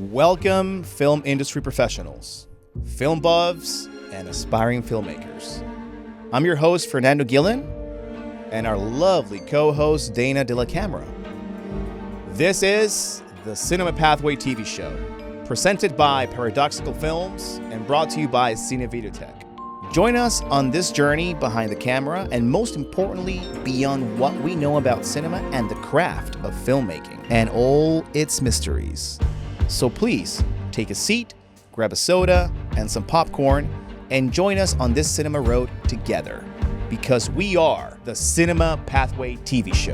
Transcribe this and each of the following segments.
Welcome, film industry professionals, film buffs, and aspiring filmmakers. I'm your host, Fernando Gillen, and our lovely co-host, Dana De La Camera. This is the Cinema Pathway TV show, presented by Paradoxical Films and brought to you by Cinevideotech. Join us on this journey behind the camera and, most importantly, beyond what we know about cinema and the craft of filmmaking and all its mysteries. So please, take a seat, grab a soda and some popcorn, and join us on this cinema road together, because we are the Cinema Pathway TV show.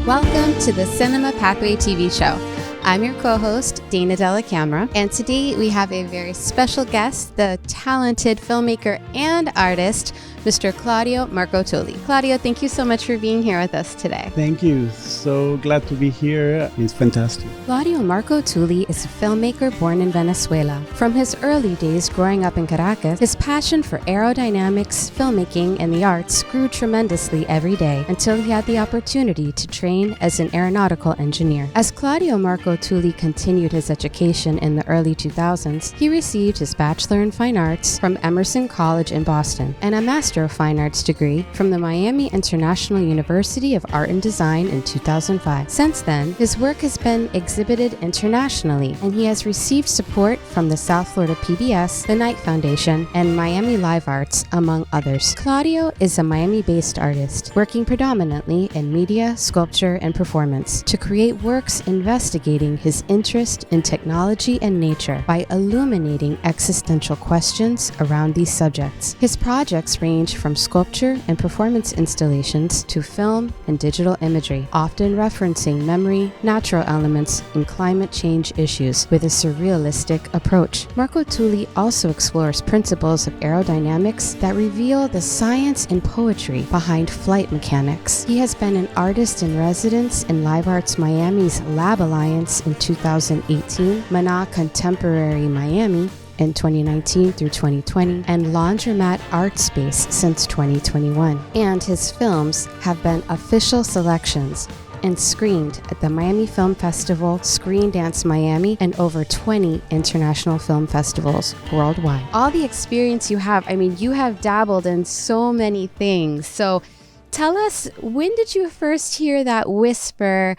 Welcome to the Cinema Pathway TV show. I'm your co-host, Dana De La Camera, and today we have a very special guest, the talented filmmaker and artist, Mr. Claudio Marcotulli. Claudio, thank you so much for being here with us today. Thank you. So glad to be here. It's fantastic. Claudio Marcotulli is a filmmaker born in Venezuela. From his early days growing up in Caracas, his passion for aerodynamics, filmmaking, and the arts grew tremendously every day until he had the opportunity to train as an aeronautical engineer. As Claudio Marcotulli continued his education in the early 2000s, he received his Bachelor in Fine Arts from Emerson College in Boston and a Master of Fine Arts degree from the Miami International University of Art and Design in 2005. Since then, his work has been exhibited internationally, and he has received support from the South Florida PBS, the Knight Foundation, and Miami Live Arts, among others. Claudio is a Miami-based artist, working predominantly in media, sculpture, and performance to create works investigating his interest in technology and nature by illuminating existential questions around these subjects. His projects range from sculpture and performance installations to film and digital imagery, often referencing memory, natural elements, and climate change issues with a surrealistic approach. Marcotulli also explores principles of aerodynamics that reveal the science and poetry behind flight mechanics. He has been an artist in residence in Live Arts Miami's Lab Alliance in 2018, Mana Contemporary Miami in 2019 through 2020, and Laundromat Art Space since 2021. And his films have been official selections and screened at the Miami Film Festival, Screen Dance Miami, and over 20 international film festivals worldwide. All the experience you have, you have dabbled in so many things. So tell us, when did you first hear that whisper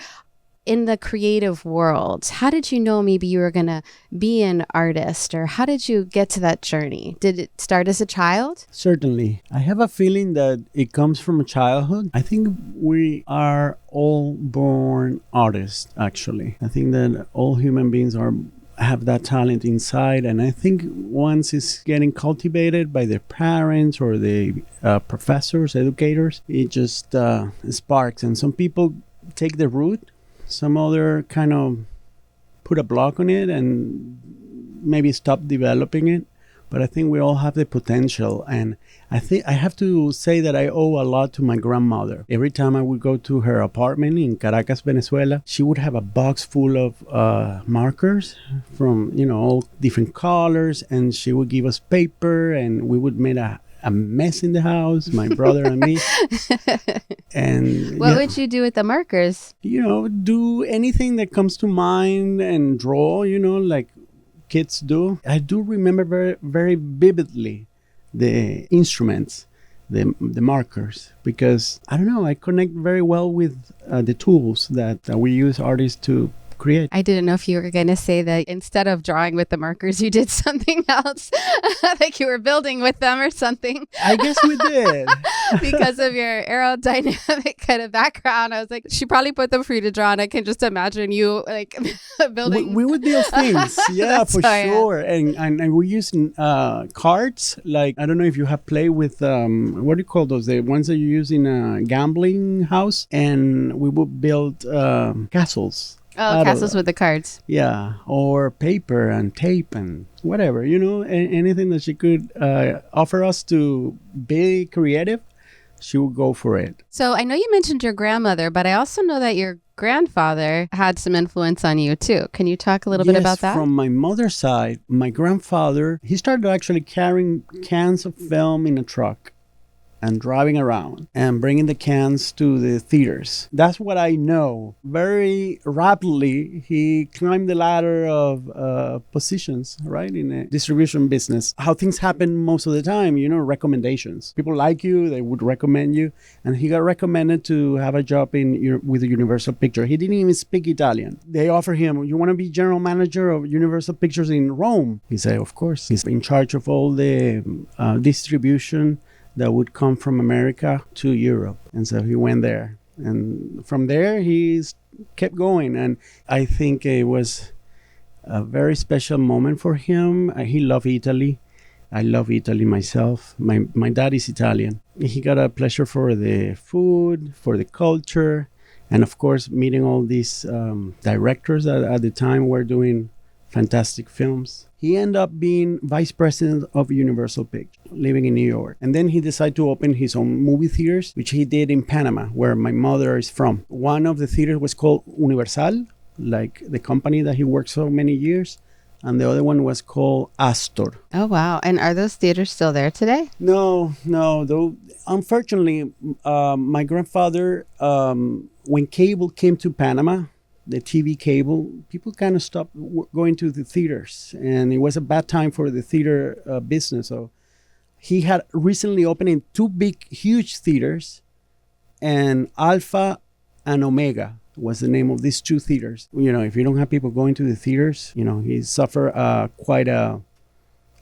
in the creative world? How did you know maybe you were going to be an artist, or how did you get to that journey? Did it start as a child? Certainly. I have a feeling that it comes from childhood. I think we are all born artists, actually. I think that all human beings have that talent inside, and I think once it's getting cultivated by their parents or the professors, educators, it just sparks. And some people take the route, some other kind of put a block on it and maybe stop developing it. But I think we all have the potential. And I think I have to say that I owe a lot to my grandmother. Every time I would go to her apartment in Caracas, Venezuela, she would have a box full of markers from, all different colors. And she would give us paper, and we would make a mess in the house, my brother and me. And what would you do with the markers? Do anything that comes to mind and draw, like kids do. I do remember very, very vividly the instruments, the markers, because I don't know, I connect very well with the tools that we use artists to create. I didn't know if you were going to say that instead of drawing with the markers, you did something else, like you were building with them or something. I guess we did. Because of your aerodynamic kind of background, I was like, she probably put them for you to draw, and I can just imagine you like building. We would build things, yeah, for sure. And we use cards. Like, I don't know if you have played with what do you call those? The ones that you use in a gambling house, and we would build castles. Oh, castles with the cards. Yeah, or paper and tape and whatever, anything that she could offer us to be creative, she would go for it. So I know you mentioned your grandmother, but I also know that your grandfather had some influence on you too. Can you talk a little bit about that? From my mother's side, my grandfather, he started actually carrying cans of film in a truck. and driving around and bringing the cans to the theaters. That's what I know. Very rapidly, he climbed the ladder of positions, right, in a distribution business. How things happen most of the time, recommendations. People like you, they would recommend you. And he got recommended to have a job with the Universal Pictures. He didn't even speak Italian. They offered him, you want to be general manager of Universal Pictures in Rome? He said, of course. He's in charge of all the distribution that would come from America to Europe. And so he went there. And from there, he's kept going. And I think it was a very special moment for him. He loved Italy. I love Italy myself. My dad is Italian. He got a pleasure for the food, for the culture, and of course, meeting all these directors that at the time were doing fantastic films. He ended up being vice president of Universal Pictures, living in New York. And then he decided to open his own movie theaters, which he did in Panama, where my mother is from. One of the theaters was called Universal, like the company that he worked so many years. And the other one was called Astor. Oh, wow. And are those theaters still there today? No. Though, unfortunately, my grandfather, when cable came to Panama, the TV cable, people kind of stopped going to the theaters. And it was a bad time for the theater business. So he had recently opened in two big, huge theaters, and Alpha and Omega was the name of these two theaters. If you don't have people going to the theaters, he suffered quite a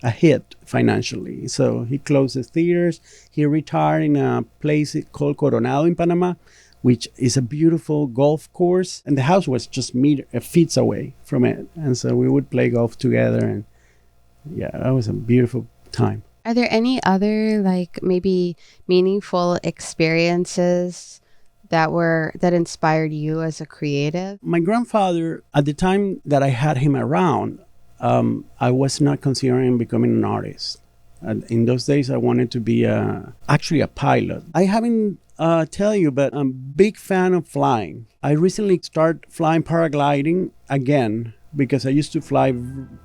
hit financially. So he closed the theaters. He retired in a place called Coronado in Panama, which is a beautiful golf course. And the house was just feet away from it. And so we would play golf together. And yeah, that was a beautiful time. Are there any other, maybe meaningful experiences that inspired you as a creative? My grandfather, at the time that I had him around, I was not considering becoming an artist. In those days, I wanted to be actually a pilot. I haven't tell you, but I'm a big fan of flying. I recently started flying paragliding again because I used to fly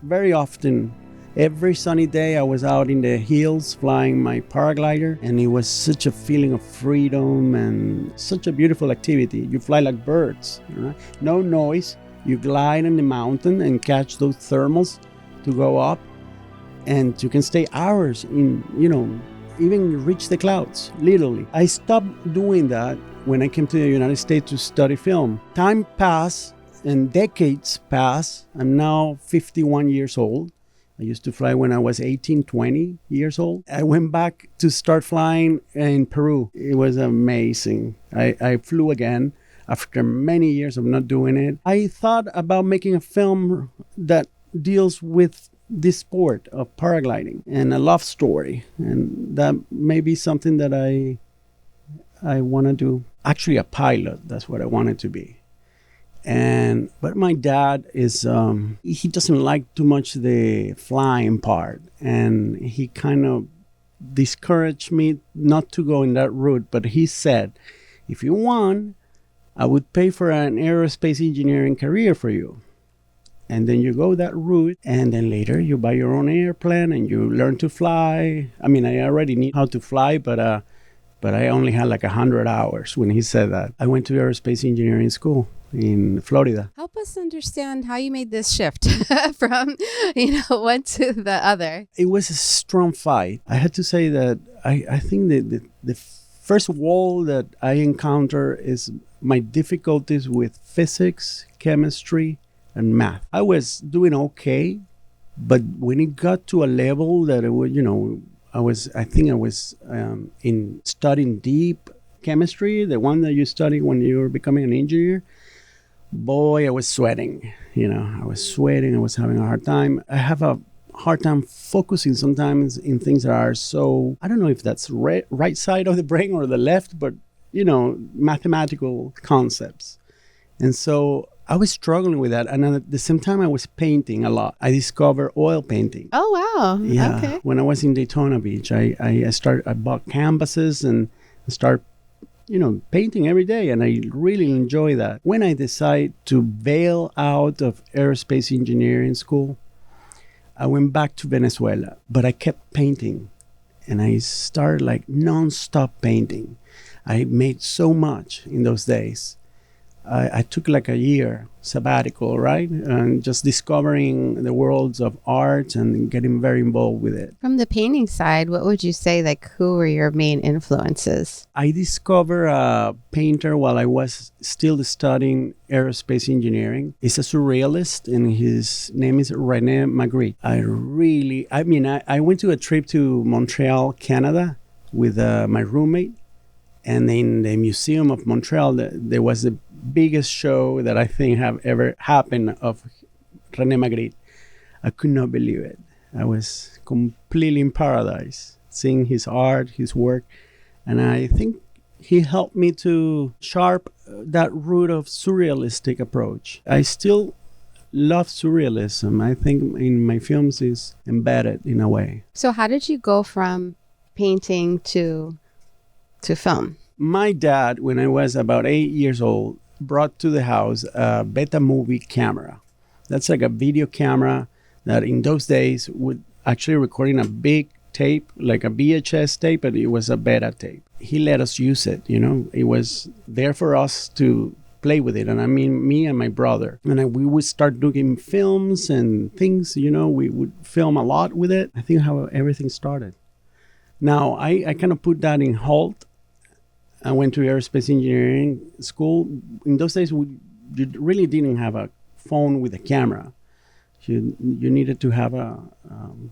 very often. Every sunny day I was out in the hills flying my paraglider, and it was such a feeling of freedom and such a beautiful activity. You fly like birds, right? No noise. You glide in the mountain and catch those thermals to go up, and you can stay hours in, even reach the clouds, literally. I stopped doing that when I came to the United States to study film. Time passed and decades passed. I'm now 51 years old. I used to fly when I was 18, 20 years old. I went back to start flying in Peru. It was amazing. I flew again after many years of not doing it. I thought about making a film that deals with this sport of paragliding and a love story. And that may be something that I want to do. Actually, a pilot. That's what I wanted to be. But my dad is, he doesn't like too much the flying part. And he kind of discouraged me not to go in that route. But he said, if you want, I would pay for an aerospace engineering career for you. And then you go that route, and then later you buy your own airplane and you learn to fly. I mean, I already knew how to fly, but I only had like 100 hours when he said that. I went to aerospace engineering school in Florida. Help us understand how you made this shift from, one to the other. It was a strong fight. I had to say that I think that the first wall that I encounter is my difficulties with physics, chemistry, and math. I was doing okay, but when it got to a level that it was, I think I was in studying deep chemistry, the one that you study when you're becoming an engineer. Boy, I was sweating. I was sweating. I was having a hard time. I have a hard time focusing sometimes in things that are so, I don't know if that's right side of the brain or the left, but, mathematical concepts. And so I was struggling with that. And at the same time, I was painting a lot. I discovered oil painting. Oh, wow. Yeah. Okay. When I was in Daytona Beach, I bought canvases and started, painting every day. And I really enjoy that. When I decided to bail out of aerospace engineering school, I went back to Venezuela, but I kept painting. and I started like non-stop painting. I made so much in those days. I took like a year sabbatical, right? And just discovering the worlds of art and getting very involved with it. From the painting side, what would you say, like, who were your main influences? I discovered a painter while I was still studying aerospace engineering. He's a surrealist, and his name is René Magritte. I went to a trip to Montreal, Canada with my roommate. And in the Museum of Montreal, there was the biggest show that I think have ever happened of René Magritte. I could not believe it. I was completely in paradise, seeing his art, his work. And I think he helped me to sharp that root of surrealistic approach. I still love surrealism. I think in my films is embedded in a way. So how did you go from painting to film? My dad, when I was about 8 years old, brought to the house a beta movie camera. That's like a video camera that in those days would actually record in a big tape, like a VHS tape, but it was a beta tape. He let us use it, It was there for us to play with it. And I mean, me and my brother. And we would start doing films and things, we would film a lot with it. I think how everything started. Now, I kind of put that in halt. I went to aerospace engineering school. In those days, you really didn't have a phone with a camera. You needed to have a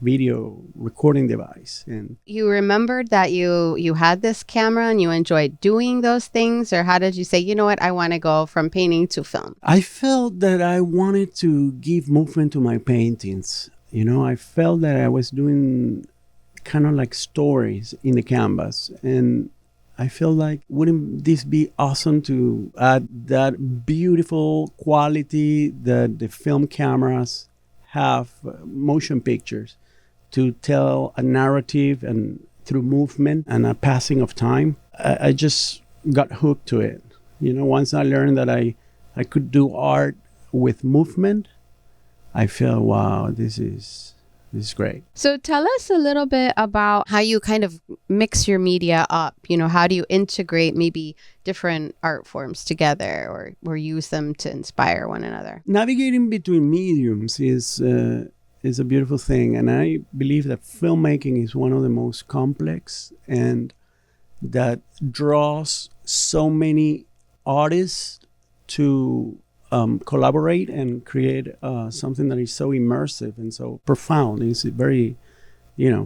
video recording device. And you remembered that you had this camera and you enjoyed doing those things? Or how did you say, you know what, I want to go from painting to film? I felt that I wanted to give movement to my paintings. I felt that I was doing kind of like stories in the canvas. And I feel like, wouldn't this be awesome to add that beautiful quality that the film cameras have, motion pictures, to tell a narrative and through movement and a passing of time? I just got hooked to it. Once I learned that I could do art with movement, I feel, wow, this is great. So tell us a little bit about how you kind of mix your media up. How do you integrate maybe different art forms together or use them to inspire one another? Navigating between mediums is a beautiful thing. And I believe that filmmaking is one of the most complex and that draws so many artists to collaborate and create something that is so immersive and so profound. It's very,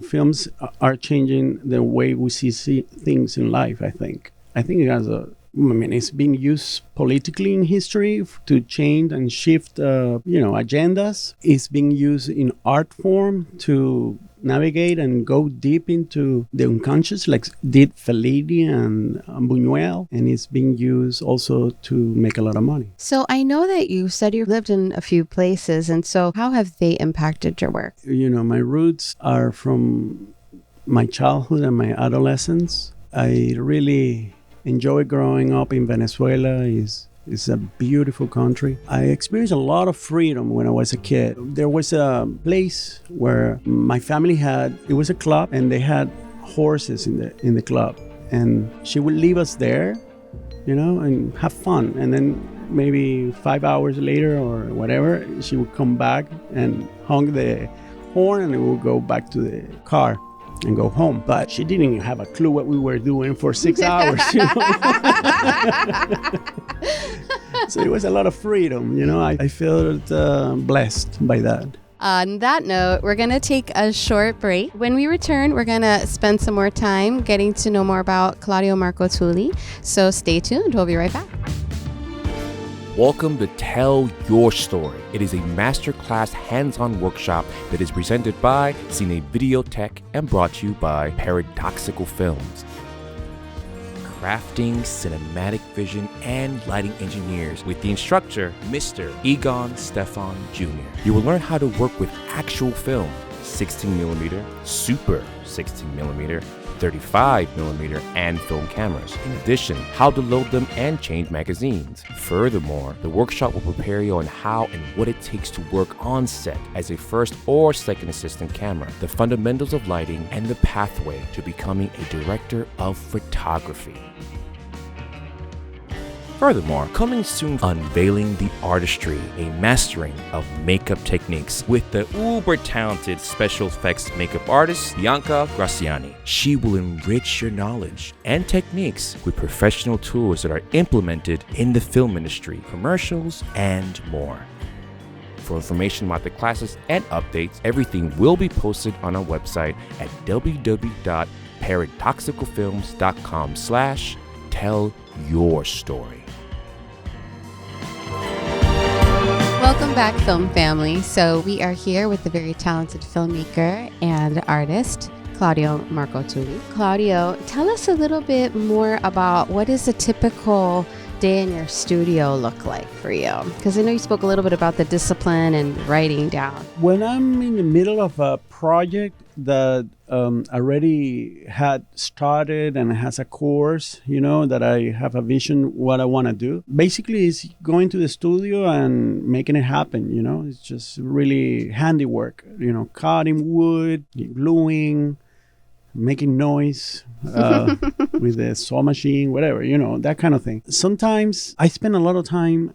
films are changing the way we see things in life, I think. I think it has it's being used politically in history to change and shift, agendas. It's being used in art form to navigate and go deep into the unconscious, like did Fellini and Buñuel. And it's being used also to make a lot of money. So I know that you said you lived in a few places. And so how have they impacted your work? My roots are from my childhood and my adolescence. I really enjoy growing up in Venezuela. It's a beautiful country. I experienced a lot of freedom when I was a kid. There was a place where my family it was a club, and they had horses in the club. And she would leave us there, and have fun. And then maybe 5 hours later or whatever, she would come back and honk the horn, and we would go back to the car and go home. But she didn't even have a clue what we were doing for 6 hours. So it was a lot of freedom. I felt blessed by that. On that note, we're going to take a short break. When we return, we're going to spend some more time getting to know more about Claudio Marcotulli. So stay tuned. We'll be right back. Welcome to Tell Your Story. It is a masterclass hands-on workshop that is presented by Cine Videotech and brought to you by Paradoxical Films. Crafting cinematic vision and lighting engineers with the instructor, Mr. Egon Stefan Jr. You will learn how to work with actual film, 16mm, super 16mm, 35mm and film cameras. In addition, how to load them and change magazines. Furthermore, the workshop will prepare you on how and what it takes to work on set as a first or second assistant camera, the fundamentals of lighting, and the pathway to becoming a director of photography. Furthermore, coming soon, unveiling the artistry, a mastering of makeup techniques with the uber-talented special effects makeup artist, Bianca Graziani. She will enrich your knowledge and techniques with professional tools that are implemented in the film industry, commercials, and more. For information about the classes and updates, everything will be posted on our website at www.paradoxicalfilms.com/tell-your-story. Welcome back, film family. So we are here with the very talented filmmaker and artist, Claudio Marcotulli. Claudio, tell us a little bit more about what is a typical day in your studio look like for you? Because I know you spoke a little bit about the discipline and writing down. When I'm in the middle of a project that already had started and has a course, that I have a vision what I want to do. Basically, it's going to the studio and making it happen, It's just really handiwork, cutting wood, gluing, making noise with the saw machine, whatever, that kind of thing. Sometimes I spend a lot of time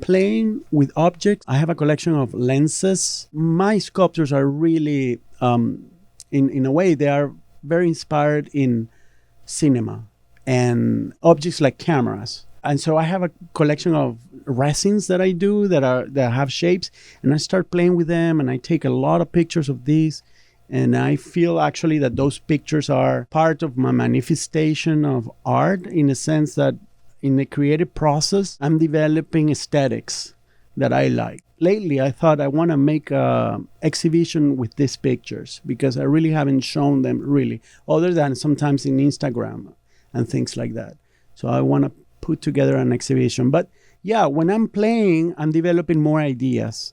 playing with objects. I have a collection of lenses. My sculptures are really, in a way, they are very inspired in cinema and objects like cameras. And so I have a collection of resins that I do that have shapes, and I start playing with them, and I take a lot of pictures of these. And I feel actually that those pictures are part of my manifestation of art, in the sense that in the creative process, I'm developing aesthetics that I like. Lately, I thought I want to make an exhibition with these pictures, because I really haven't shown them really, other than sometimes in Instagram and things like that. So I want to put together an exhibition. But yeah, when I'm playing, I'm developing more ideas.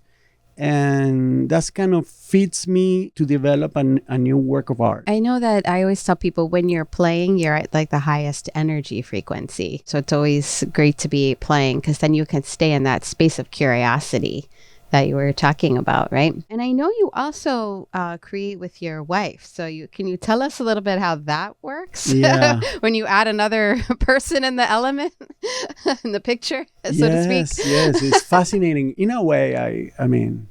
And that's kind of feeds me to develop a new work of art. I know that I always tell people when you're playing, you're at like the highest energy frequency. So it's always great to be playing, because then you can stay in that space of curiosity that you were talking about, right? And I know you also create with your wife. So can you tell us a little bit how that works? Yeah. When you add another person in the element, in the picture, so to speak. Yes, it's fascinating. In a way, I mean,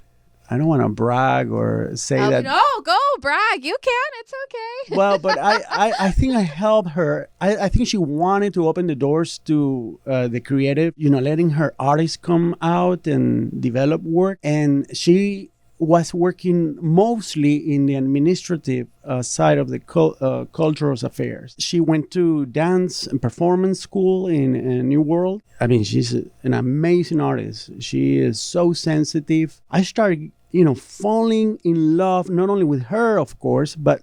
I don't want to brag or say that. No, go brag. You can. It's okay. Well, but I think I helped her. I think she wanted to open the doors to the creative, letting her artists come out and develop work. And she was working mostly in the administrative side of the cultural affairs. She went to dance and performance school in New World. I mean, she's an amazing artist. She is so sensitive. I started, falling in love, not only with her, of course, but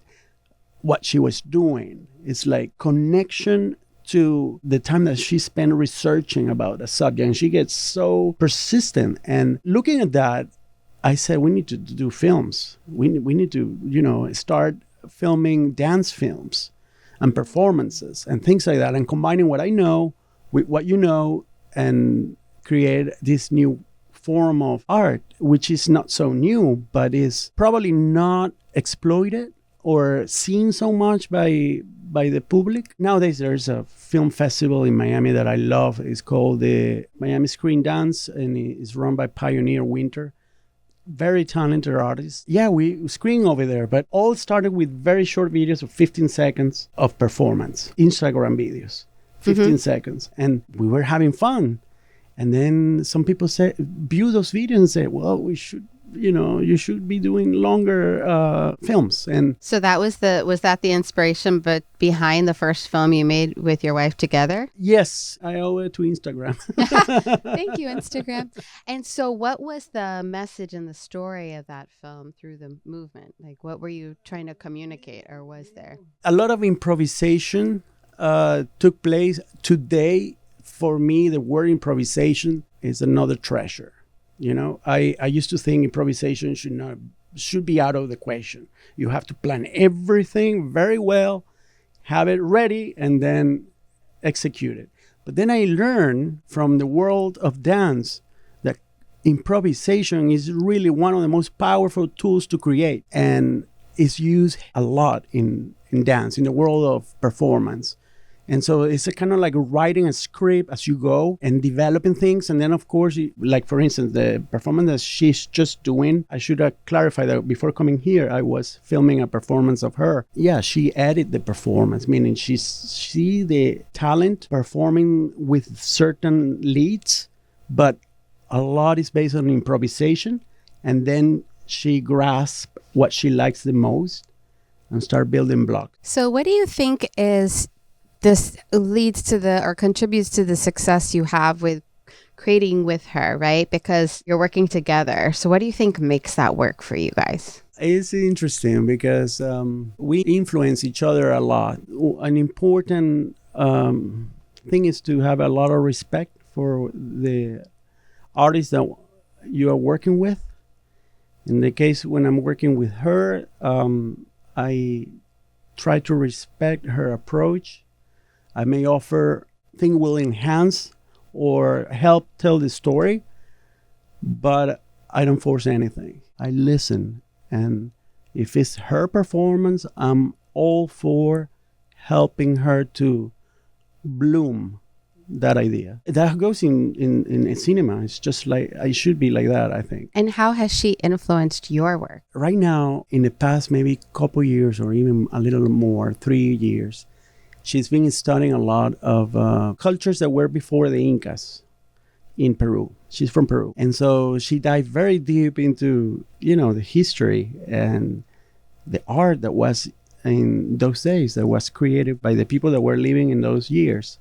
what she was doing. It's like connection to the time that she spent researching about a subject. And she gets so persistent. And looking at that, I said, we need to do films. We need to, start filming dance films and performances and things like that, and combining what I know with what you know, and create this new form of art, which is not so new, but is probably not exploited or seen so much by the public. Nowadays, there's a film festival in Miami that I love. It's called the Miami Screen Dance, and it's run by Pioneer Winter. Very talented artists. Yeah, we screen over there, but all started with very short videos of 15 seconds of performance, Instagram videos, 15 seconds. And we were having fun. And then some people view those videos and say, well, we should, you should be doing longer films. And so was that the inspiration, but behind the first film you made with your wife together? Yes, I owe it to Instagram. Thank you, Instagram. And so what was the message and the story of that film through the movement? Like, what were you trying to communicate, or was there? A lot of improvisation took place. Today, for me, the word improvisation is another treasure. I used to think improvisation should be out of the question. You have to plan everything very well, have it ready, and then execute it. But then I learned from the world of dance that improvisation is really one of the most powerful tools to create, and is used a lot in dance, in the world of performance. And so it's a kind of like writing a script as you go and developing things. And then, of course, like, for instance, the performance that she's just doing, I should clarify that before coming here, I was filming a performance of her. Yeah, she edited the performance, meaning she the talent performing with certain leads, but a lot is based on improvisation. And then she grasps what she likes the most and start building blocks. So what do you think is this leads to or contributes to the success you have with creating with her, right? Because you're working together. So what do you think makes that work for you guys? It's interesting because we influence each other a lot. An important thing is to have a lot of respect for the artists that you are working with. In the case when I'm working with her, I try to respect her approach. I may offer things will enhance or help tell the story, but I don't force anything. I listen, and if it's her performance, I'm all for helping her to bloom that idea. That goes in cinema. It's just like, I should be like that, I think. And how has she influenced your work? Right now, in the past maybe couple years or even a little more, 3 years, she's been studying a lot of cultures that were before the Incas in Peru. She's from Peru. And so she dived very deep into, the history and the art that was in those days, that was created by the people that were living in those years.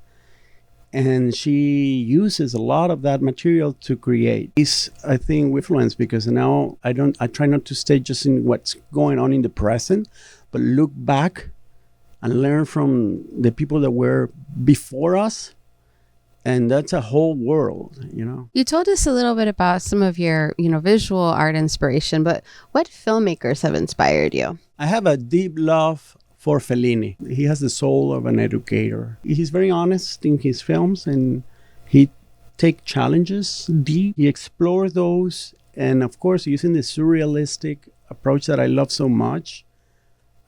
And she uses a lot of that material to create. It's, I think, influence, because now I try not to stay just in what's going on in the present, but look back and learn from the people that were before us. And that's a whole world, You told us a little bit about some of your, visual art inspiration, but what filmmakers have inspired you? I have a deep love for Fellini. He has the soul of an educator. He's very honest in his films, and he takes challenges deep. He explores those, and of course, using the surrealistic approach that I love so much,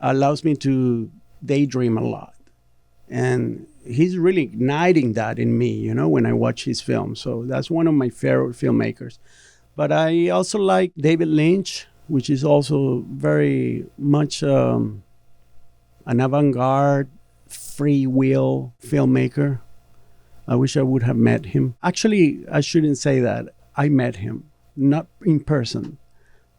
allows me to daydream a lot. And he's really igniting that in me, when I watch his films. So that's one of my favorite filmmakers. But I also like David Lynch, which is also very much an avant-garde, free will filmmaker. I wish I would have met him. Actually, I shouldn't say that. I met him, not in person,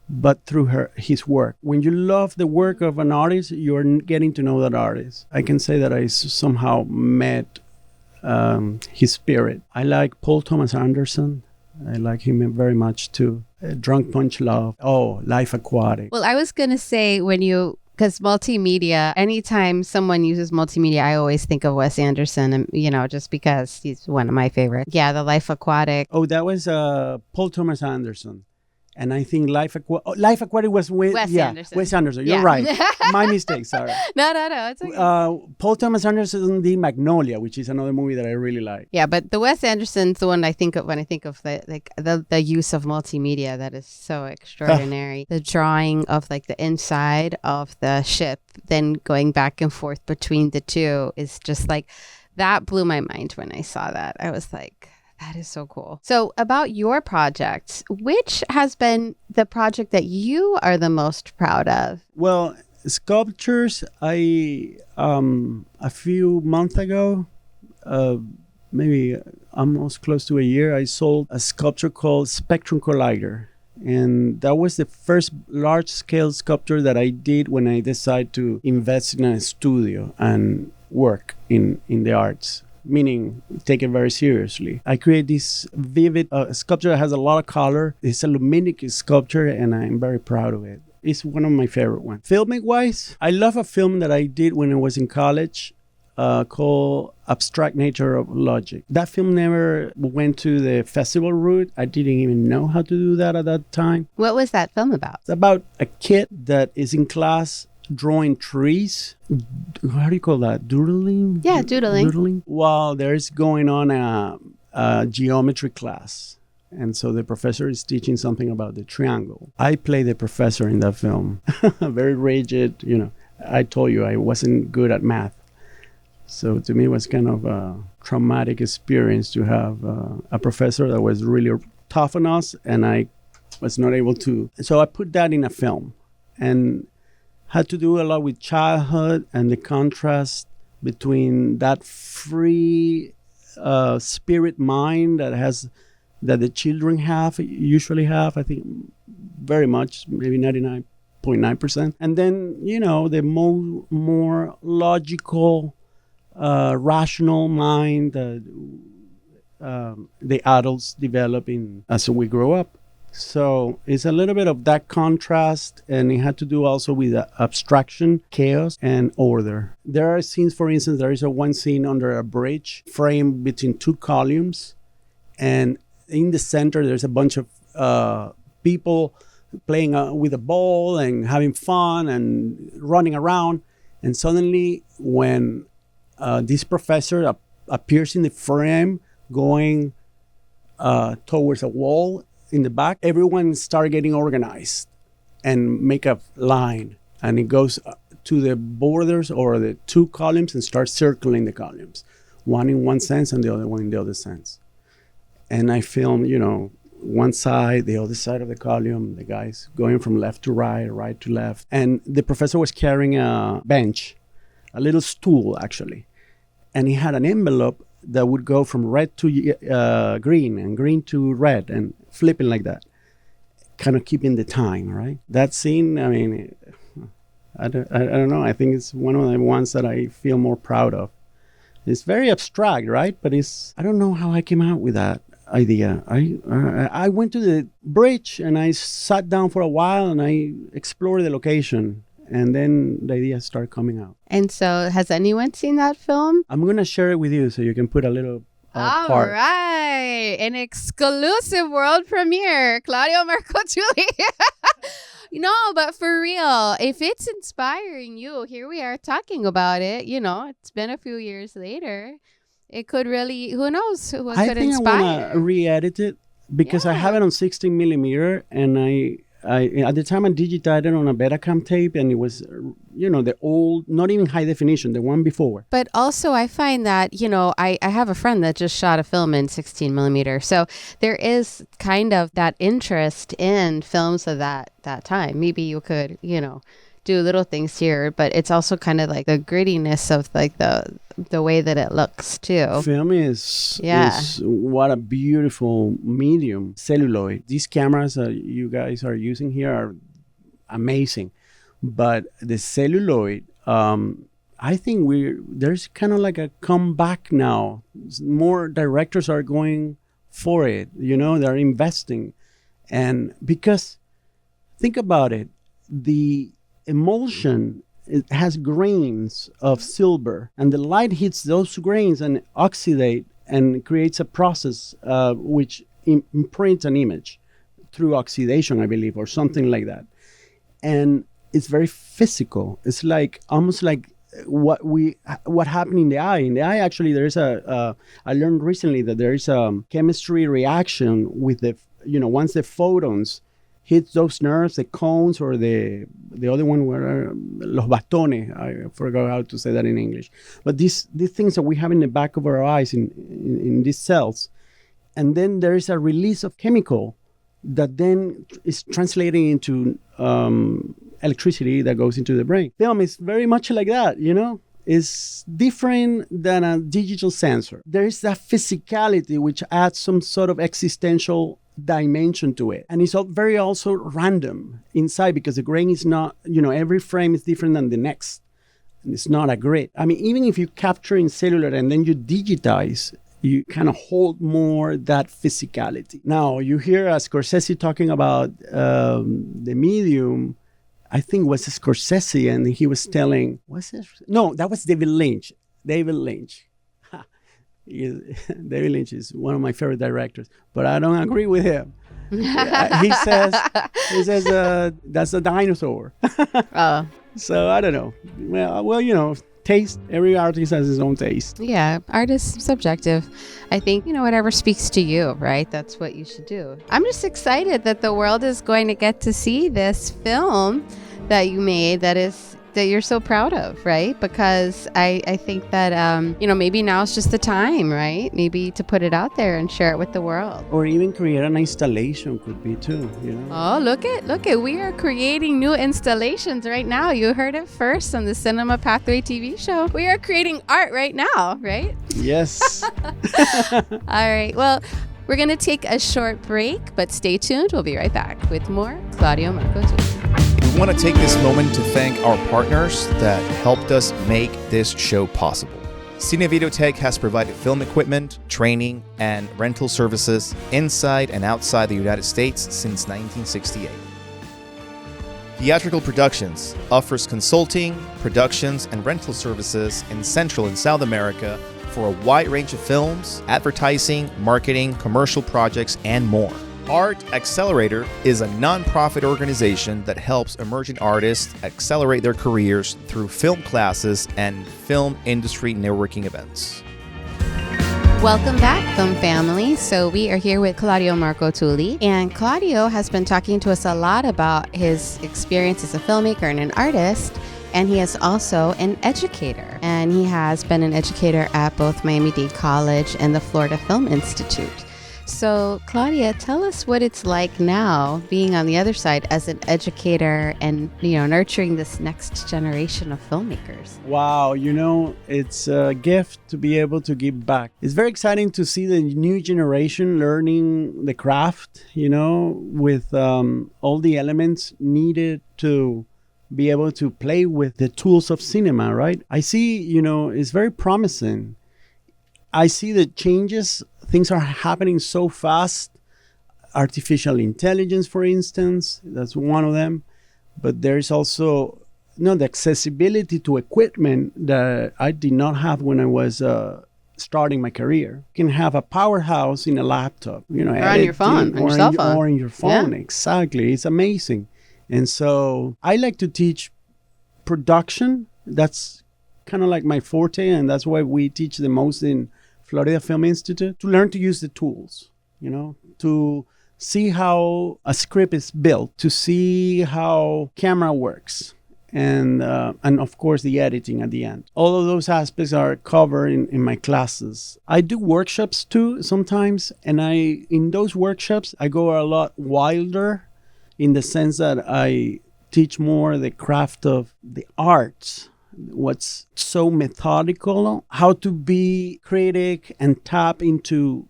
but through his work. When you love the work of an artist, you're getting to know that artist. I can say that I somehow met his spirit. I like Paul Thomas Anderson. I like him very much too. Drunk Punch Love. Oh, Life Aquatic. Well, I was going to say because multimedia, anytime someone uses multimedia, I always think of Wes Anderson, and just because he's one of my favorites. Yeah, the Life Aquatic. Oh, that was Paul Thomas Anderson. And I think Life Aquatic was Wes Anderson. Wes Anderson. You're right. My mistake. Sorry. No. It's okay. Paul Thomas Anderson did Magnolia, which is another movie that I really like. Yeah, but the Wes Anderson's the one I think of when I think of the use of multimedia. That is so extraordinary. The drawing of the inside of the ship, then going back and forth between the two is just that blew my mind when I saw that. I was like, that is so cool. So about your projects, which has been the project that you are the most proud of? Well, sculptures, a few months ago, maybe almost close to a year, I sold a sculpture called Spectrum Collider. And that was the first large-scale sculpture that I did when I decided to invest in a studio and work in the arts. Meaning take it very seriously. I create this vivid sculpture that has a lot of color. It's a luminic sculpture, and I'm very proud of it. It's one of my favorite ones. Filming-wise, I love a film that I did when I was in college called Abstract Nature of Logic. That film never went to the festival route. I didn't even know how to do that at that time. What was that film about? It's about a kid that is in class drawing trees. How do you call that? Doodling? Yeah, doodling. Doodling. While there's going on a geometry class. And so the professor is teaching something about the triangle. I play the professor in that film. Very rigid, you know. I told you I wasn't good at math. So to me, it was kind of a traumatic experience to have a professor that was really tough on us, and I was not able to. So I put that in a film and had to do a lot with childhood and the contrast between that free spirit mind that the children usually have, I think very much, maybe 99.9%. And then, you know, the more logical, rational mind that the adults develop as we grow up. So it's a little bit of that contrast, and it had to do also with abstraction, chaos, and order. There are scenes, for instance, there is one scene under a bridge framed between two columns, and in the center there's a bunch of people playing with a ball and having fun and running around. And suddenly when this professor appears in the frame going towards a wall in the back, everyone start getting organized and make a line, and it goes to the borders or the two columns and starts circling the columns, one in one sense and the other one in the other sense. And I filmed, you know, one side, the other side of the column, the guys going from left to right, right to left. And the professor was carrying a bench, a little stool actually, and he had an envelope that would go from red to green and green to red and flipping like that, kind of keeping the time, right? That scene, I mean, I don't know. I think it's one of the ones that I feel more proud of. It's very abstract, right? But I don't know how I came out with that idea. I went to the bridge and I sat down for a while and I explored the location. And then the idea started coming out. And so has anyone seen that film? I'm going to share it with you so you can put a little All part. right. An exclusive world premiere. Claudio Marcotulli. No, but for real, if it's inspiring you, here we are talking about it. You know, it's been a few years later. It could really, who knows what could inspire. I want to re-edit it because I have it on 16 millimeter, and I at the time I digitized it on a Betacam tape, and it was, you know, the old, not even high definition, the one before. But also I find that, you know, I have a friend that just shot a film in 16 millimeter. So there is kind of that interest in films of that time. Maybe you could, you know, do little things here, but it's also kind of like the grittiness of like the way that it looks too. Film is what a beautiful medium. Celluloid. These cameras that you guys are using here are amazing, but the celluloid, I think there's kind of like a comeback now. More directors are going for it. You know, they're investing, and because think about it, the emulsion, it has grains of silver, and the light hits those grains and oxidate and creates a process which imprints an image through oxidation, I believe, or something like that. And it's very physical. It's like almost like what happened in the eye. In the eye, actually, there is I learned recently that there is a chemistry reaction with once the photons hit those nerves, the cones, or the other one were los bastones. I forgot how to say that in English. But these things that we have in the back of our eyes in these cells, and then there is a release of chemical that then is translating into electricity that goes into the brain. Film is very much like that, you know? It's different than a digital sensor. There is that physicality which adds some sort of existential dimension to it, and it's very also random inside, because the grain is not, every frame is different than the next, and it's not a grid. I mean, even if you capture in cellular and then you digitize, you kind of hold more that physicality. Now you hear Scorsese talking about the medium. I think it was Scorsese, and he was telling, no, that was David Lynch. David Lynch is one of my favorite directors, but I don't agree with him. He says that's a dinosaur. So I don't know. Well, taste. Every artist has his own taste. Yeah, art is subjective. I think, whatever speaks to you, right? That's what you should do. I'm just excited that the world is going to get to see this film that you made that you're so proud of, right? Because I think that, maybe now's just the time, right? Maybe to put it out there and share it with the world. Or even create an installation could be too, Oh, look at, we are creating new installations right now. You heard it first on the Cinema Pathway TV show. We are creating art right now, right? Yes. All right. Well, we're going to take a short break, but stay tuned. We'll be right back with more Claudio Marcotulli. We want to take this moment to thank our partners that helped us make this show possible. Cine Videotech has provided film equipment, training, and rental services inside and outside the United States since 1968. Theatrical Productions offers consulting, productions, and rental services in Central and South America for a wide range of films, advertising, marketing, commercial projects, and more. Art Accelerator is a non-profit organization that helps emerging artists accelerate their careers through film classes and film industry networking events. Welcome back, film family. So we are here with Claudio Marcotulli, and Claudio has been talking to us a lot about his experience as a filmmaker and an artist, and he is also an educator. And he has been an educator at both Miami-Dade College and the Florida Film Institute. So, Claudia, tell us what it's like now being on the other side as an educator and, nurturing this next generation of filmmakers. Wow, it's a gift to be able to give back. It's very exciting to see the new generation learning the craft, with all the elements needed to be able to play with the tools of cinema, right? I see, it's very promising. I see the changes. Things are happening so fast. Artificial intelligence, for instance, that's one of them. But there's also the accessibility to equipment that I did not have when I was starting my career. You can have a powerhouse in a laptop, or on your phone, on your cell phone. Or in your phone, yeah. Exactly. It's amazing. And so I like to teach production. That's kind of like my forte, and that's why we teach the most in Florida Film Institute, to learn to use the tools, to see how a script is built, to see how camera works, and of course the editing at the end. All of those aspects are covered in my classes. I do workshops too sometimes, and in those workshops I go a lot wilder in the sense that I teach more the craft of the arts. What's so methodical, how to be critic and tap into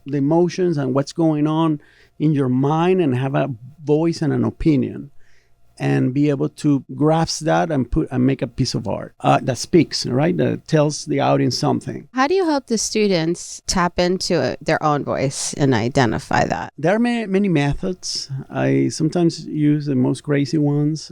the emotions and what's going on in your mind and have a voice and an opinion and be able to grasp that and make a piece of art that speaks, right? That tells the audience something. How do you help the students tap into their own voice and identify that? There are many methods. I sometimes use the most crazy ones.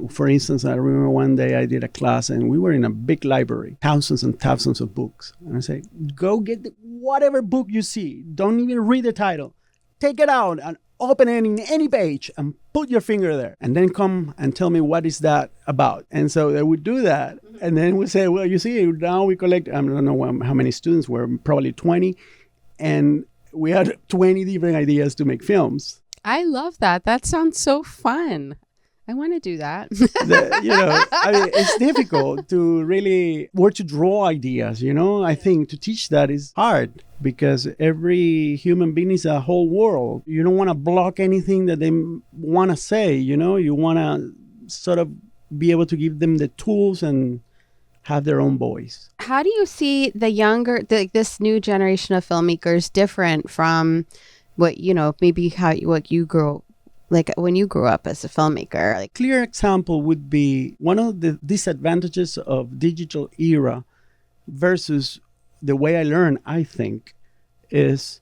For instance, I remember one day I did a class and we were in a big library, thousands and thousands of books. And I say, go get whatever book you see. Don't even read the title. Take it out and open it in any page and put your finger there. And then come and tell me what is that about. And so they would do that. And then we say, well, you see, now we collect, I don't know how many students were, probably 20. And we had 20 different ideas to make films. I love that. That sounds so fun. I want to do that. It's difficult to really, where to draw ideas, I think to teach that is hard because every human being is a whole world. You don't want to block anything that they want to say, you want to sort of be able to give them the tools and have their own voice. How do you see this new generation of filmmakers different from what, what you grew like when you grew up as a filmmaker? Clear example would be one of the disadvantages of digital era versus the way I learned, I think, is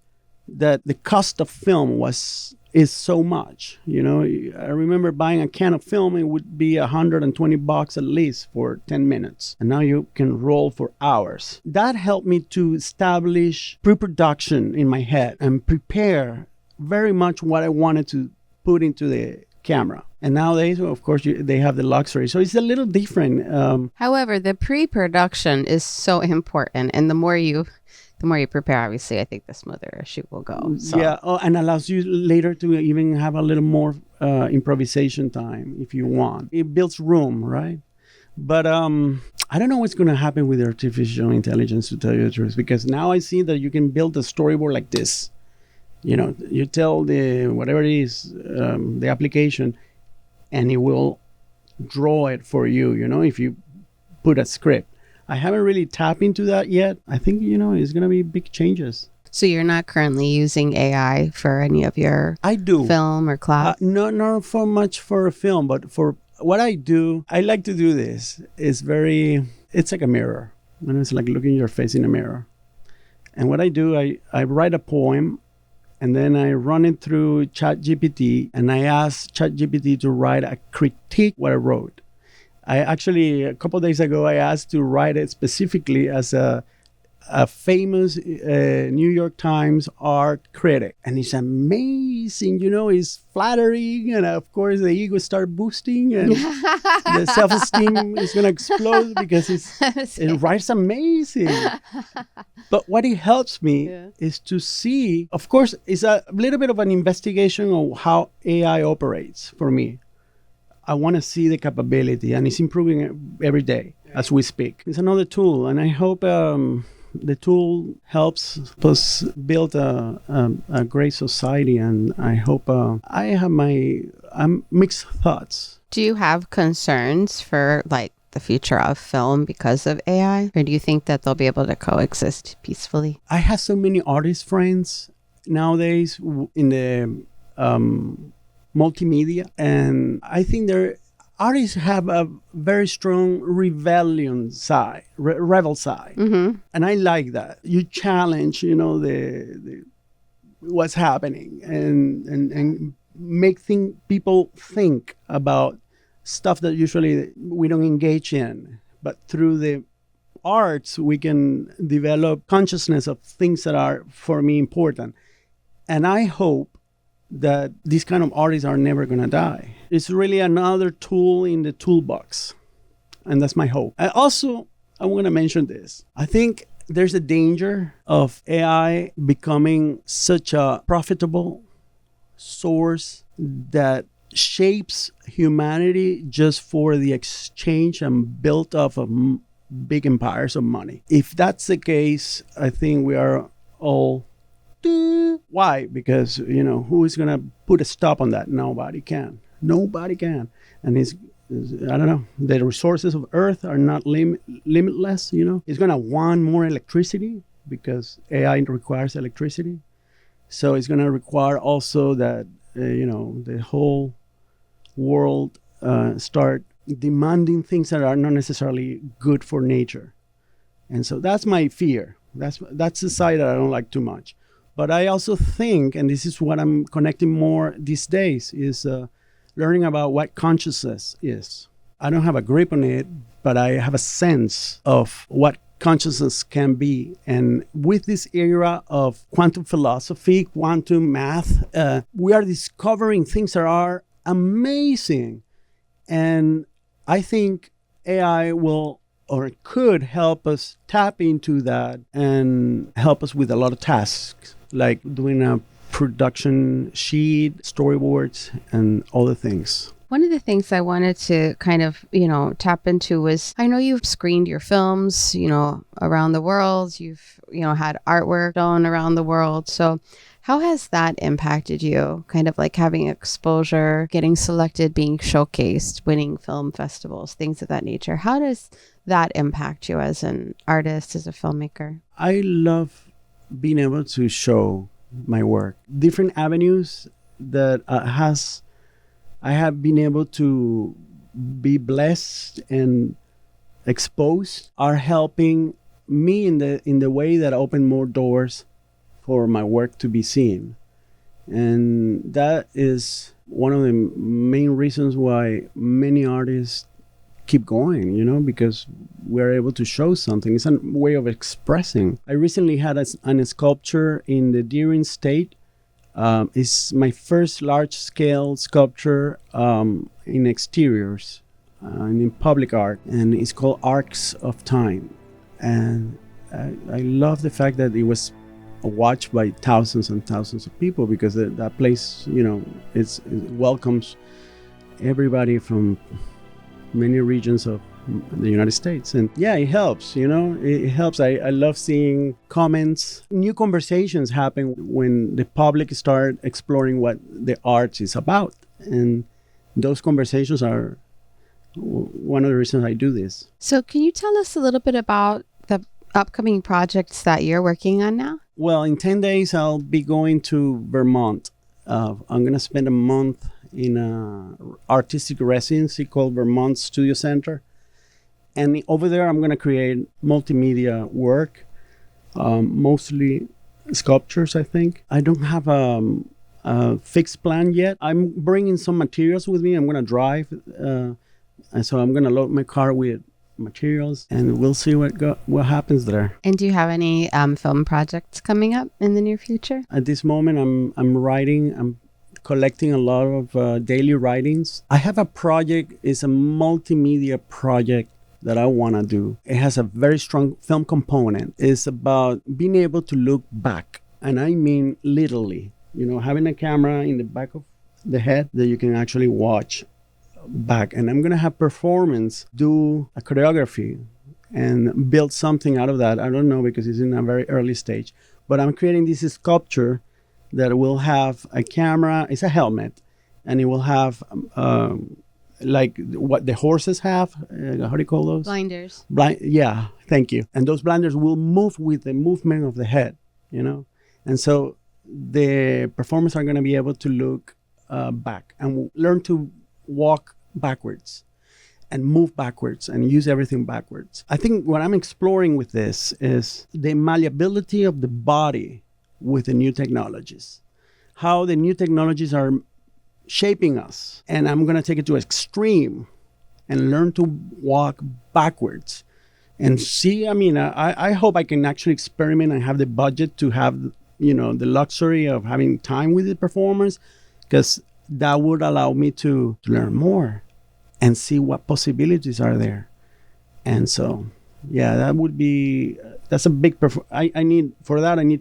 that the cost of film is so much. I remember buying a can of film, it would be $120 at least for 10 minutes. And now you can roll for hours. That helped me to establish pre-production in my head and prepare very much what I wanted to put into the camera. And nowadays, of course, they have the luxury. So it's a little different. However, the pre-production is so important, and the more you prepare, obviously, I think the smoother a shoot will go. So. Yeah, and allows you later to even have a little more improvisation time if you want. It builds room, right? But I don't know what's going to happen with artificial intelligence, to tell you the truth, because now I see that you can build a storyboard like this. You know, you tell the whatever it is, the application, and it will draw it for you, you know, if you put a script. I haven't really tapped into that yet. I think, you know, it's going to be big changes. So you're not currently using AI for any of your film or class? Not for much for a film, but for what I do, I like to do this. It's like a mirror. And it's like looking your face in a mirror. And what I do, I write a poem, and then I run it through ChatGPT, and I ask ChatGPT to write a critique what I wrote. I actually, a couple of days ago, I asked to write it specifically as a famous New York Times art critic. And it's amazing, you know, it's flattering. And of course, the ego start boosting and the self-esteem is going to explode because it writes amazing. But what it helps me is to see, of course, it's a little bit of an investigation of how AI operates for me. I want to see the capability, and it's improving every day as we speak. It's another tool, and I hope the tool helps us build a great society, and I hope I have mixed thoughts. Do you have concerns for like the future of film because of AI, or do you think that they'll be able to coexist peacefully? I have so many artist friends nowadays in the multimedia, and I think artists have a very strong rebel side, Mm-hmm. and I like that. You challenge, you know, the what's happening, and make people think about stuff that usually we don't engage in. But through the arts, we can develop consciousness of things that are, for me, important. And I hope that these kind of artists are never going to die. It's really another tool in the toolbox. And that's my hope. I want to mention this. I think there's a danger of AI becoming such a profitable source that shapes humanity just for the exchange and build up of big empires of money. If that's the case, I think we are all... Why? Because, you know, who is going to put a stop on that? Nobody can. And I don't know, the resources of Earth are not limitless, you know. It's going to want more electricity because AI requires electricity. So it's going to require also that, you know, the whole world start demanding things that are not necessarily good for nature. And so that's my fear. That's the side that I don't like too much. But I also think, and this is what I'm connecting more these days, is learning about what consciousness is. I don't have a grip on it, but I have a sense of what consciousness can be. And with this era of quantum philosophy, quantum math, we are discovering things that are amazing. And I think AI will or could help us tap into that and help us with a lot of tasks, like doing a production sheet, storyboards, and other things. One of the things I wanted to kind of, you know, tap into was, I know you've screened your films, you know, around the world. You've, you know, had artwork done around the world. So how has that impacted you? Kind of like having exposure, getting selected, being showcased, winning film festivals, things of that nature. How does that impact you as an artist, as a filmmaker? I love being able to show my work. Different avenues that I have been able to be blessed and exposed are helping me in the way that open more doors for my work to be seen. And that is one of the main reasons why many artists keep going, you know, because we're able to show something. It's a way of expressing. I recently had a sculpture in the Deering State It's my first large-scale sculpture in exteriors and in public art, and it's called Arcs of Time. And I love the fact that it was watched by thousands and thousands of people, because that place, it welcomes everybody from many regions of the United States. And yeah, it helps, it helps. I love seeing comments. New conversations happen when the public start exploring what the art is about. And those conversations are one of the reasons I do this. So can you tell us a little bit about the upcoming projects that you're working on now? Well, in 10 days, I'll be going to Vermont. I'm going to spend a month in an artistic residency called Vermont Studio Center. And over there, I'm going to create multimedia work, mostly sculptures, I think. I don't have a fixed plan yet. I'm bringing some materials with me. I'm going to drive. And so I'm going to load my car with materials, and we'll see what happens there. And do you have any film projects coming up in the near future? At this moment, I'm writing. I'm collecting a lot of daily writings. I have a project. It's a multimedia project that I want to do. It has a very strong film component. It's about being able to look back, and I mean literally. Having a camera in the back of the head that you can actually watch back. And I'm going to have performance, do a choreography, and build something out of that. I don't know, because it's in a very early stage. But I'm creating this sculpture that will have a camera. It's a helmet, and it will have like what the horses have. How do you call those? Blinders. Yeah, thank you. And those blinders will move with the movement of the head, And so the performers are going to be able to look back and learn to walk backwards and move backwards and use everything backwards. I think what I'm exploring with this is the malleability of the body with the new technologies, how the new technologies are shaping us. And I'm going to take it to extreme and learn to walk backwards and see. I hope I can actually experiment and have the budget to have, the luxury of having time with the performers, because that would allow me to learn more and see what possibilities are there. And so, yeah, that's a big, I need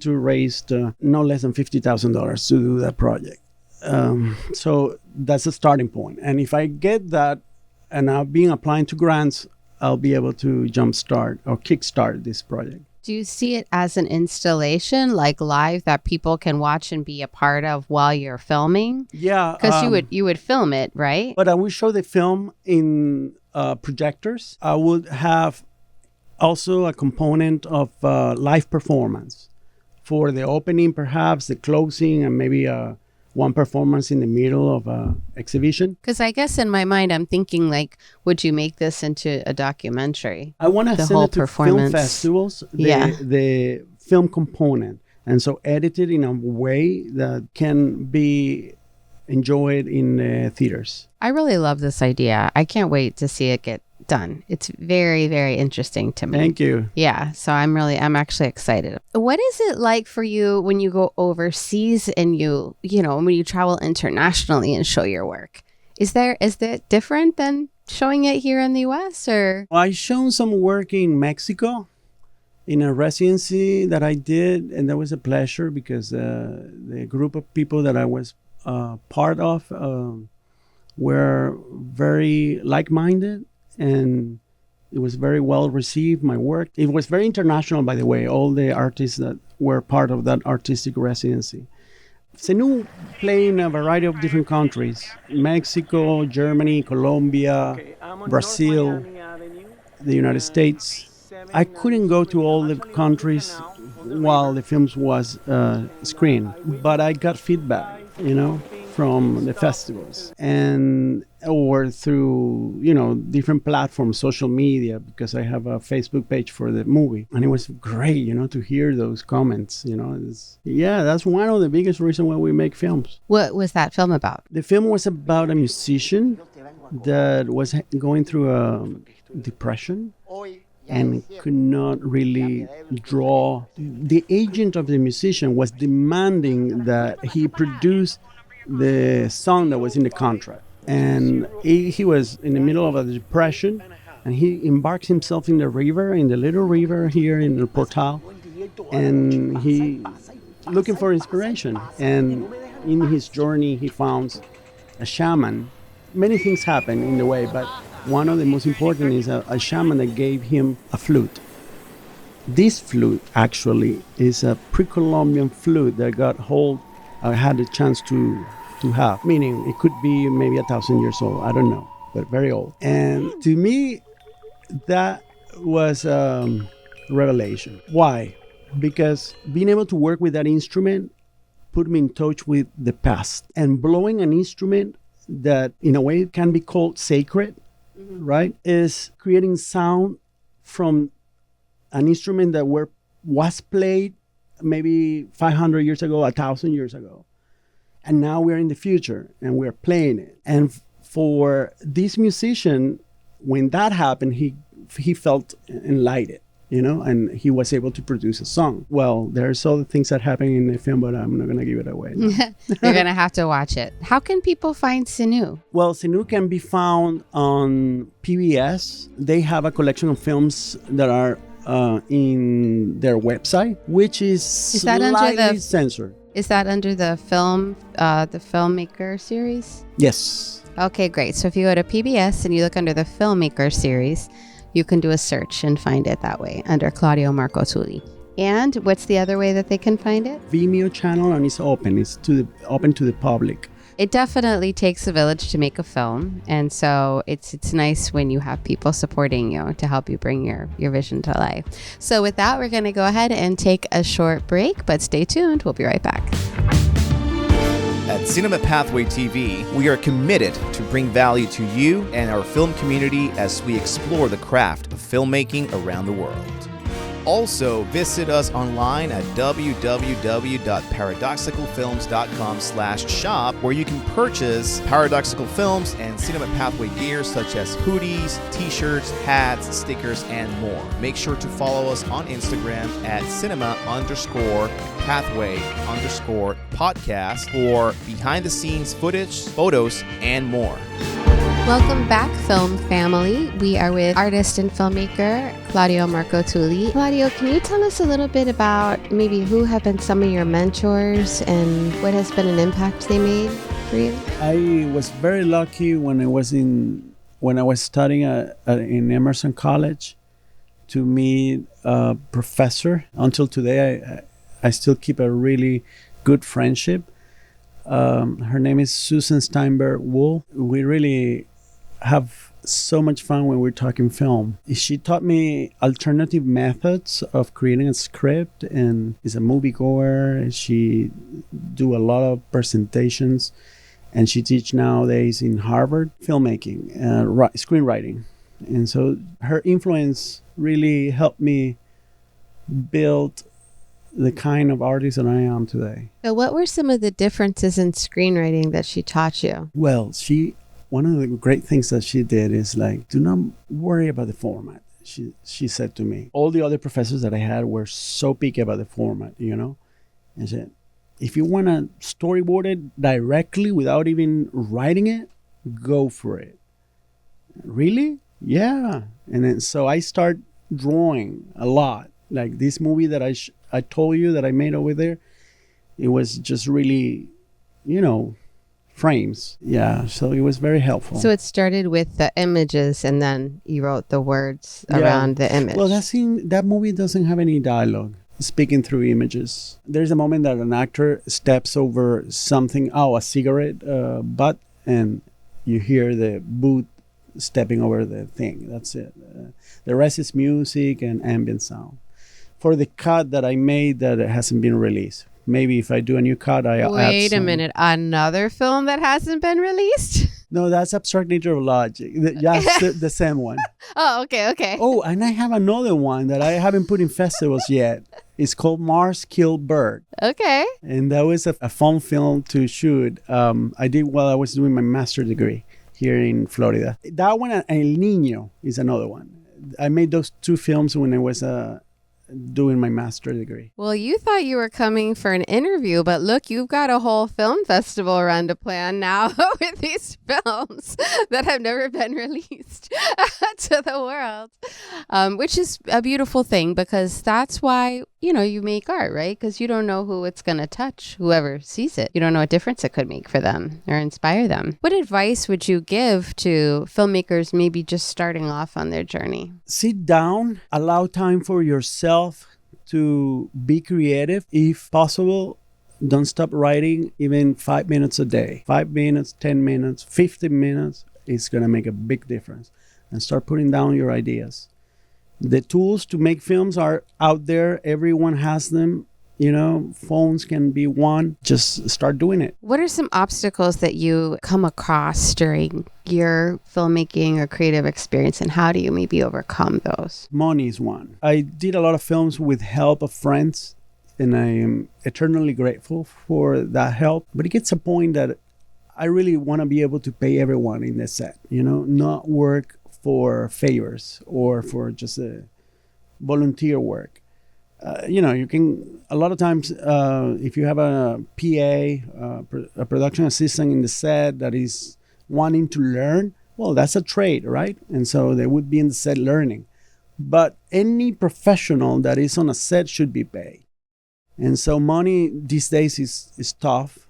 to raise no less than $50,000 to do that project. So that's a starting point. And if I get that, and I've been applying to grants, I'll be able to jumpstart or kickstart this project. Do you see it as an installation, like live, that people can watch and be a part of while you're filming? Yeah. Because you would film it, right? But I will show the film in projectors. I would have also a component of live performance for the opening, perhaps the closing, and maybe one performance in the middle of an exhibition. Because I guess in my mind, I'm thinking, like, would you make this into a documentary? I want to send whole it to performance. film festivals, the film component. And so edit it in a way that can be enjoyed in theaters. I really love this idea. I can't wait to see it get done. It's very, very interesting to me. Thank you. Yeah. So I'm actually excited. What is it like for you when you go overseas and when you travel internationally and show your work? Is that different than showing it here in the US, or? Well, I've shown some work in Mexico in a residency that I did, and that was a pleasure because the group of people that I was part of were very like-minded, and it was very well received, my work. It was very international, by the way, all the artists that were part of that artistic residency. Senu played in a variety of different countries: Mexico, Germany, Colombia, Brazil, the United States. I couldn't go to all the countries while the films was screened, but I got feedback, from the festivals or through, different platforms, social media, because I have a Facebook page for the movie. And it was great, to hear those comments, that's one of the biggest reasons why we make films. What was that film about? The film was about a musician that was going through a depression. and could not really draw. The agent of the musician was demanding that he produce the song that was in the contract. And he was in the middle of a depression, and he embarks himself in the river, in the little river here in the Portal, and he looking for inspiration. And in his journey, he found a shaman. Many things happen in the way, but one of the most important is a shaman that gave him a flute. This flute actually is a pre-Columbian flute that had a chance to have, meaning it could be maybe 1,000 years old, I don't know, but very old. And to me, that was revelation. Why? Because being able to work with that instrument put me in touch with the past, and blowing an instrument that in a way can be called sacred, right, is creating sound from an instrument that was played maybe 500 years ago, 1,000 years ago. And now we're in the future and we're playing it. And for this musician, when that happened, he felt enlightened, and he was able to produce a song. Well, there's other things that happen in the film, but I'm not going to give it away. You're going to have to watch it. How can people find Sinu? Well, Sinu can be found on PBS. They have a collection of films that are in their website, which is that slightly censored. Is that under the filmmaker series? Yes. Okay, great. So if you go to PBS and you look under the filmmaker series, you can do a search and find it that way under Claudio Marcotulli. And what's the other way that they can find it? Vimeo channel, and it's open. It's open to the public. It definitely takes a village to make a film, and so it's nice when you have people supporting you to help you bring your vision to life. So with that, we're going to go ahead and take a short break, but stay tuned. We'll be right back. At Cinema Pathway TV, we are committed to bring value to you and our film community as we explore the craft of filmmaking around the world. Also, visit us online at www.paradoxicalfilms.com/shop, where you can purchase Paradoxical Films and Cinema Pathway gear such as hoodies, t-shirts, hats, stickers, and more. Make sure to follow us on Instagram at cinema_pathway_podcast for behind-the-scenes footage, photos, and more. Welcome back, film family. We are with artist and filmmaker Claudio Marcotulli. Claudio, can you tell us a little bit about maybe who have been some of your mentors and what has been an impact they made for you? I was very lucky when I was studying in Emerson College to meet a professor. Until today, I still keep a really good friendship. Her name is Susan Steinberg-Wool. We really have so much fun when we're talking film. She taught me alternative methods of creating a script, and is a moviegoer. She do a lot of presentations, and she teach nowadays in Harvard filmmaking, screenwriting. And so her influence really helped me build the kind of artist that I am today. So what were some of the differences in screenwriting that she taught you? Well, one of the great things that she did is do not worry about the format. She said to me, all the other professors that I had were so picky about the format, and said, if you want to storyboard it directly without even writing it, go for it. Really? Yeah. And then so I start drawing a lot. Like this movie that I told you that I made over there, it was just really, frames. Yeah, so it was very helpful. So it started with the images and then you wrote the words around the image. Well, that movie doesn't have any dialogue, speaking through images. There's a moment that an actor steps over something, a cigarette butt, and you hear the boot stepping over the thing. That's it. The rest is music and ambient sound. For the cut that I made that hasn't been released. Maybe if I do a new cut, Wait a minute. Another film that hasn't been released? No, that's Abstract Nature of Logic. That's the same one. Oh, okay. Oh, and I have another one that I haven't put in festivals yet. It's called Mars Killed Bird. Okay. And that was a fun film to shoot. I did while I was doing my master's degree here in Florida. That one, El Niño, is another one. I made those 2 films when I was doing my master's degree. Well, you thought you were coming for an interview, but look, you've got a whole film festival around to plan now with these films that have never been released to the world, which is a beautiful thing, because that's why, you make art, right? Because you don't know who it's going to touch, whoever sees it. You don't know what difference it could make for them or inspire them. What advice would you give to filmmakers maybe just starting off on their journey? Sit down, allow time for yourself to be creative. If possible, don't stop writing even 5 minutes a day. 5 minutes, 10 minutes, 15 minutes is going to make a big difference. And start putting down your ideas. The tools to make films are out there. Everyone has them. Phones can be one. Just start doing it. What are some obstacles that you come across during your filmmaking or creative experience, and how do you maybe overcome those? Money is one. I did a lot of films with help of friends, and I am eternally grateful for that help. But it gets a point that I really want to be able to pay everyone in the set, not work for favors or for just a volunteer work. You can, a lot of times, if you have a PA, a production assistant in the set that is wanting to learn, well, that's a trade, right? And so they would be in the set learning. But any professional that is on a set should be paid. And so money these days is tough.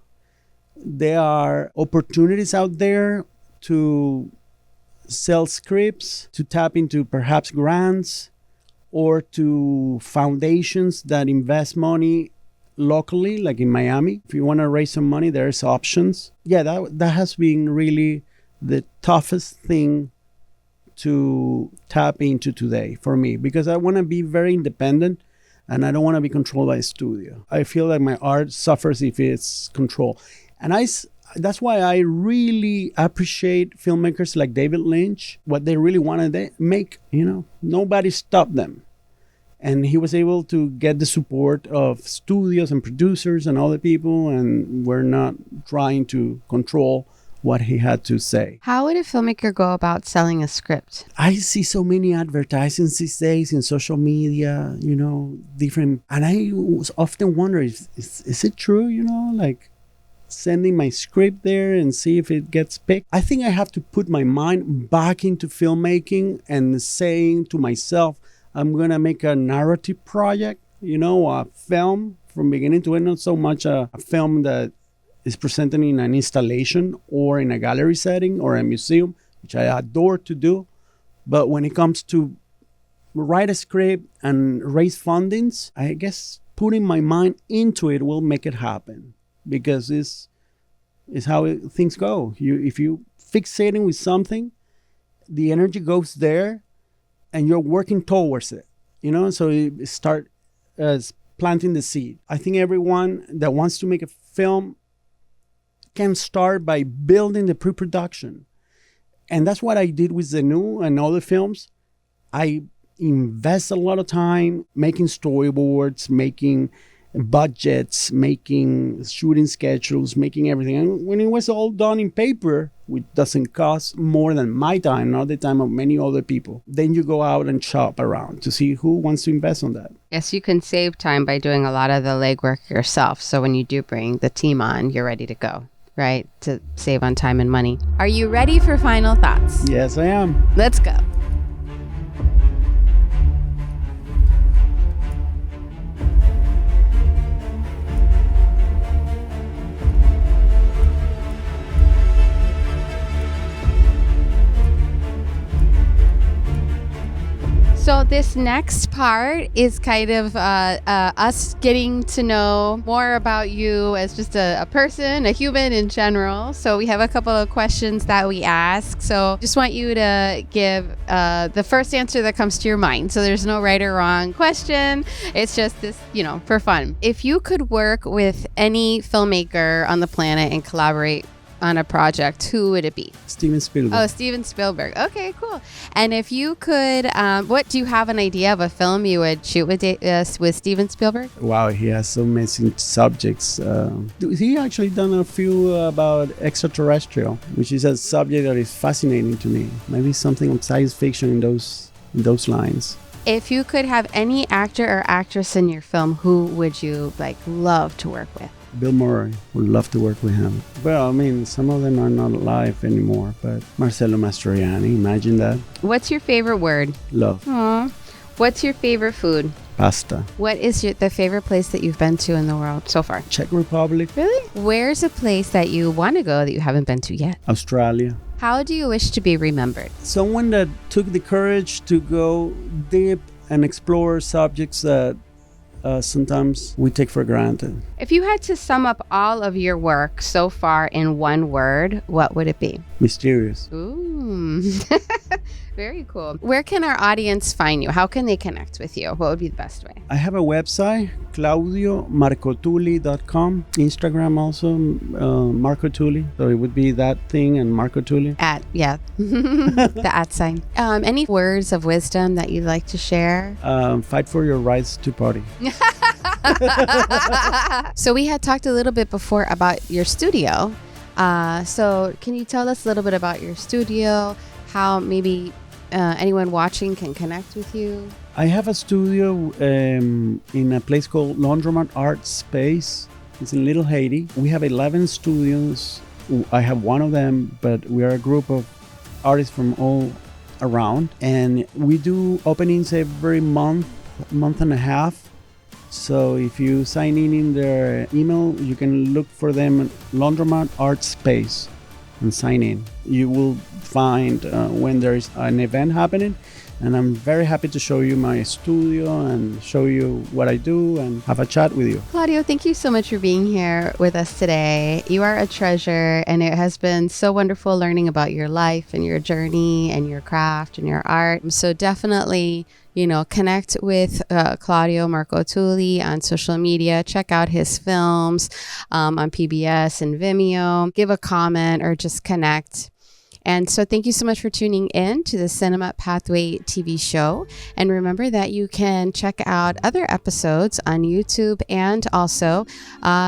There are opportunities out there to sell scripts, to tap into perhaps grants, or to foundations that invest money locally, like in Miami. If you want to raise some money, there's options. Yeah, that has been really the toughest thing to tap into today for me, because I want to be very independent and I don't want to be controlled by a studio. I feel like my art suffers if it's controlled. And that's why I really appreciate filmmakers like David Lynch, what they really wanted to make. Nobody stopped them. And he was able to get the support of studios and producers and other people, and we're not trying to control what he had to say. How would a filmmaker go about selling a script? I see so many advertisements these days in social media, different. And I was often wondering, is it true, like sending my script there and see if it gets picked? I think I have to put my mind back into filmmaking and saying to myself, I'm going to make a narrative project, a film from beginning to end, not so much a film that is presented in an installation or in a gallery setting or a museum, which I adore to do. But when it comes to write a script and raise fundings, I guess putting my mind into it will make it happen, because it's how things go. If you fixating with something, the energy goes there and you're working towards it, so you start planting the seed. I think everyone that wants to make a film can start by building the pre-production. And that's what I did with Zenu and other films. I invest a lot of time making storyboards, making budgets, making shooting schedules, making everything. And when it was all done in paper, which doesn't cost more than my time, not the time of many other people, then you go out and shop around to see who wants to invest on that. Yes, you can save time by doing a lot of the legwork yourself. So when you do bring the team on, you're ready to go, right? To save on time and money. Are you ready for final thoughts? Yes, I am. Let's go. So this next part is kind of us getting to know more about you as just a person, a human in general. So we have a couple of questions that we ask. So just want you to give the first answer that comes to your mind. So there's no right or wrong question. It's just this, for fun. If you could work with any filmmaker on the planet and collaborate on a project, who would it be? Steven Spielberg. Oh, Steven Spielberg. Okay, cool. And if you could, do you have an idea of a film you would shoot with Steven Spielberg? Wow, he has so many subjects. He actually done a few about extraterrestrial, which is a subject that is fascinating to me. Maybe something of science fiction in those those lines. If you could have any actor or actress in your film, who would you love to work with? Bill Murray, would love to work with him. Well, I mean, some of them are not alive anymore, but Marcello Mastroianni, imagine that. What's your favorite word? Love. Aww. What's your favorite food? Pasta. What is the favorite place that you've been to in the world so far? Czech Republic. Really? Where's a place that you want to go that you haven't been to yet? Australia. How do you wish to be remembered? Someone that took the courage to go deep and explore subjects that sometimes we take for granted. If you had to sum up all of your work so far in one word, what would it be? Mysterious. Ooh. Very cool. Where can our audience find you? How can they connect with you? What would be the best way? I have a website, ClaudioMarcotulli.com. Instagram also, Marcotulli. So it would be that thing and Marcotulli. The at sign. Any words of wisdom that you'd like to share? Fight for your rights to party. So we had talked a little bit before about your studio. So can you tell us a little bit about your studio? How maybe anyone watching can connect with you? I have a studio in a place called Laundromat Art Space. It's in Little Haiti. We have 11 studios. I have one of them, but we are a group of artists from all around. And we do openings every month and a half. So if you sign in their email, you can look for them at Laundromat Art Space and sign in. You will find when there is an event happening, and I'm very happy to show you my studio and show you what I do and have a chat with you. Claudio, thank you so much for being here with us today. You are a treasure, and it has been so wonderful learning about your life and your journey and your craft and your art. So definitely, connect with Claudio Marcotulli on social media. Check out his films on PBS and Vimeo. Give a comment or just connect. And so thank you so much for tuning in to the Cinema Pathway TV show. And remember that you can check out other episodes on YouTube and also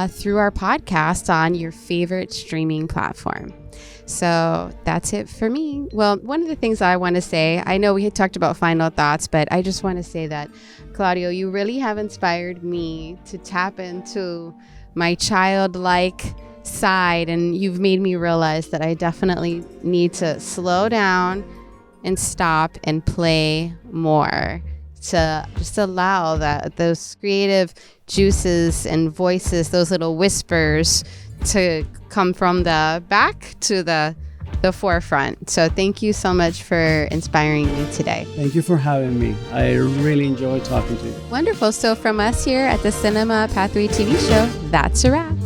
through our podcast on your favorite streaming platform. So that's it for me. Well, one of the things I want to say, I know we had talked about final thoughts, but I just want to say that, Claudio, you really have inspired me to tap into my childlike side, and you've made me realize that I definitely need to slow down and stop and play more, to just allow those creative juices and voices, those little whispers, to come from the back to the forefront. So thank you so much for inspiring me today. Thank you for having me. I really enjoyed talking to you. Wonderful. So from us here at the Cinema Pathway TV show, that's a wrap.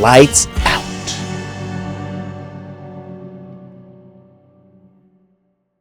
Lights,